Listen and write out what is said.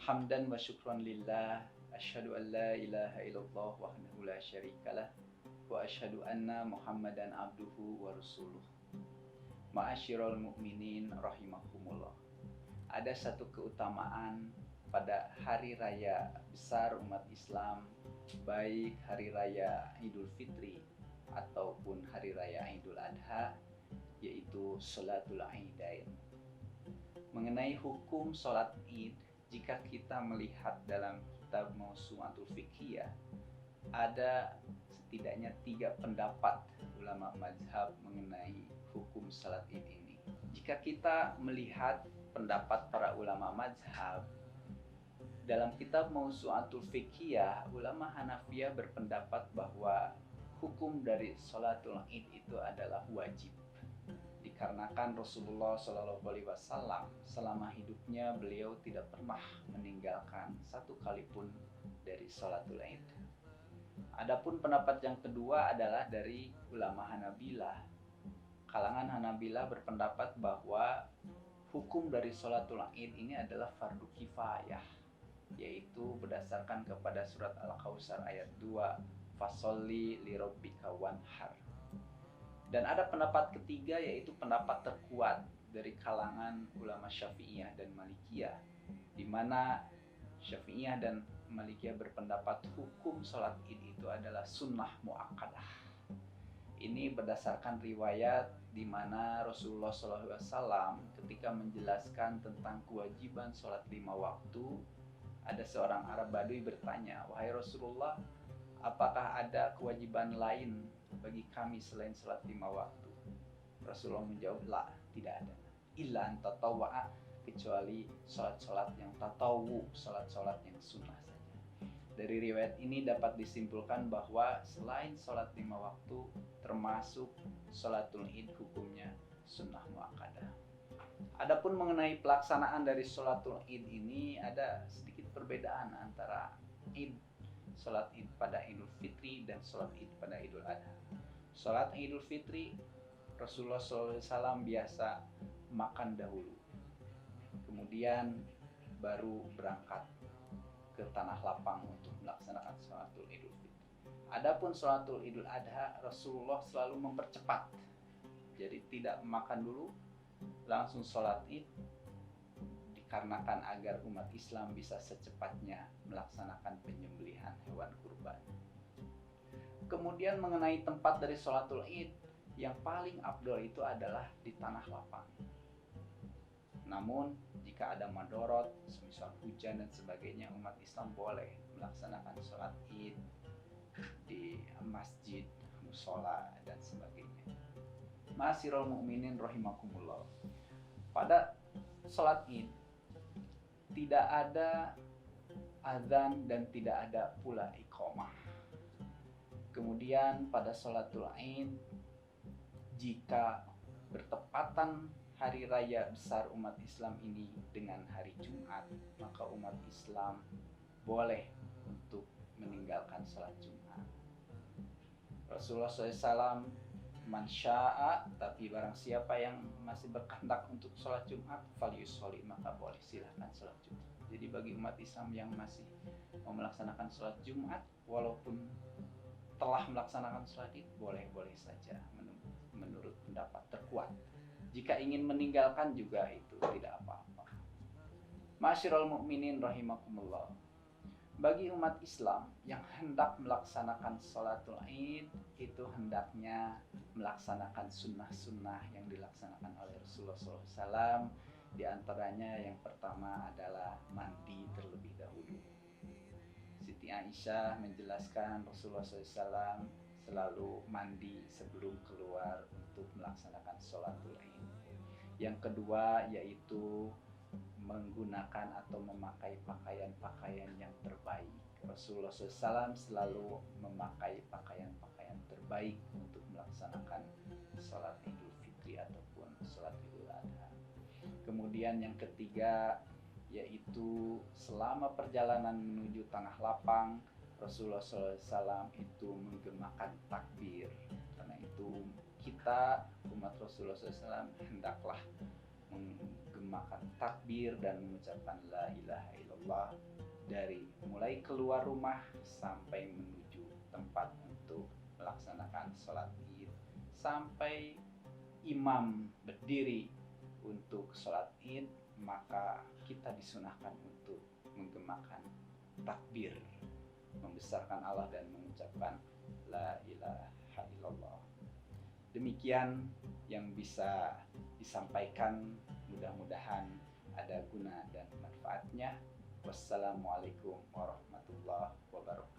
Hamdan wa syukran lillah, asyhadu an la ilaha illallah wahdahu la syarikalah, wa asyhadu anna Muhammadan abduhu wa rasuluh. Ma'asyiral mu'minin rahimakumullah. Ada satu keutamaan pada hari raya besar umat Islam, baik hari raya Idul Fitri ataupun hari raya Idul Adha, yaitu Sholatul Aidain. Mengenai hukum sholat Id, jika kita melihat dalam kitab Mawsu'atul Fiqhiyah, ada setidaknya 3 pendapat ulama mazhab mengenai hukum sholat Id ini. Jika kita melihat pendapat para ulama mazhab, dalam kitab Mawsu'atul Fiqhiyah, ulama Hanafiyah berpendapat bahwa hukum dari sholatul Id itu adalah wajib. Dikarenakan Rasulullah SAW selama hidupnya beliau tidak pernah meninggalkan satu kali pun dari sholatul Id. Adapun pendapat yang kedua adalah dari ulama Hanabilah. Kalangan Hanabilah berpendapat bahwa hukum dari sholatul Id ini adalah fardu kifayah, yaitu berdasarkan kepada surat Al-Kautsar ayat 2, fasholli lirabbika wanhar. Dan ada pendapat ketiga, yaitu pendapat terkuat dari kalangan ulama Syafi'iyah dan Malikiyah, di mana Syafi'iyah dan Malikiyah berpendapat hukum sholat Id itu adalah sunnah muakkadah. Ini berdasarkan riwayat di mana Rasulullah SAW ketika menjelaskan tentang kewajiban sholat 5 waktu, ada seorang Arab Badui bertanya, "Wahai Rasulullah, apakah ada kewajiban lain bagi kami selain sholat 5 waktu?" Rasulullah menjawab, "La, tidak ada. Illa an tatawwa'a," kecuali sholat-sholat yang tatawu, sholat-sholat yang sunnah saja. Dari riwayat ini dapat disimpulkan bahwa selain sholat 5 waktu, termasuk sholatul Id hukumnya sunnah muakkadah. Adapun mengenai pelaksanaan dari sholatul Id ini ada sedikit perbedaan antara sholat Id pada Idul Fitri dan sholat Id pada Idul Adha. Sholat Idul Fitri, Rasulullah SAW biasa makan dahulu, kemudian baru berangkat ke tanah lapang untuk melaksanakan sholatul Idul Fitri. Adapun sholatul Idul Adha, Rasulullah selalu mempercepat, jadi tidak makan dulu, langsung sholat Id, dikarenakan agar umat Islam bisa secepatnya melaksanakan penyembelihan hewan kurban. Kemudian mengenai tempat dari sholatul Id, yang paling afdol itu adalah di tanah lapang. Namun jika ada madorot, semisal hujan dan sebagainya, umat Islam boleh melaksanakan sholat Id di masjid, musola dan sebagainya. Ma'asyiral mu'minin rahimakumullah. Pada sholat Id tidak ada azan dan tidak ada pula iqamah. Kemudian pada sholatul Id, jika bertepatan hari raya besar umat Islam ini dengan hari Jumat, maka umat Islam boleh untuk meninggalkan sholat Jumat. Rasulullah SAW, "Man syaa," tapi barang siapa yang masih berkehendak untuk sholat Jumat, falyusholli, maka boleh, silahkan sholat Jumat. Jadi bagi umat Islam yang masih mau melaksanakan sholat Jumat, walaupun telah melaksanakan sholat Id, boleh-boleh saja menurut pendapat terkuat. Jika ingin meninggalkan juga itu tidak apa-apa. Ma'asyiral mu'minin rahimakumullah. Bagi umat Islam yang hendak melaksanakan sholatul Id, itu hendaknya melaksanakan sunnah-sunnah yang dilaksanakan oleh Rasulullah SAW. Di antaranya yang pertama adalah mandi terlebih dahulu. Siti Aisyah menjelaskan Rasulullah SAW selalu mandi sebelum keluar untuk melaksanakan sholatul Id. Yang kedua yaitu menggunakan atau memakai pakaian-pakaian yang terbaik. Rasulullah SAW selalu memakai pakaian-pakaian terbaik untuk melaksanakan sholat Idul Fitri ataupun sholat Idul Adha. Kemudian yang ketiga yaitu selama perjalanan menuju tanah lapang, Rasulullah SAW itu menggemakan takbir. Karena itu kita umat Rasulullah SAW hendaklah menggemakan takbir dan mengucapkan la ilaha illallah dari mulai keluar rumah sampai menuju tempat untuk melaksanakan sholat id, sampai imam berdiri untuk sholat id, maka kita disunahkan untuk menggemakan takbir, membesarkan Allah dan mengucapkan la ilaha illallah. Demikian yang bisa disampaikan, mudah-mudahan ada guna dan manfaatnya. Wassalamualaikum warahmatullahi wabarakatuh.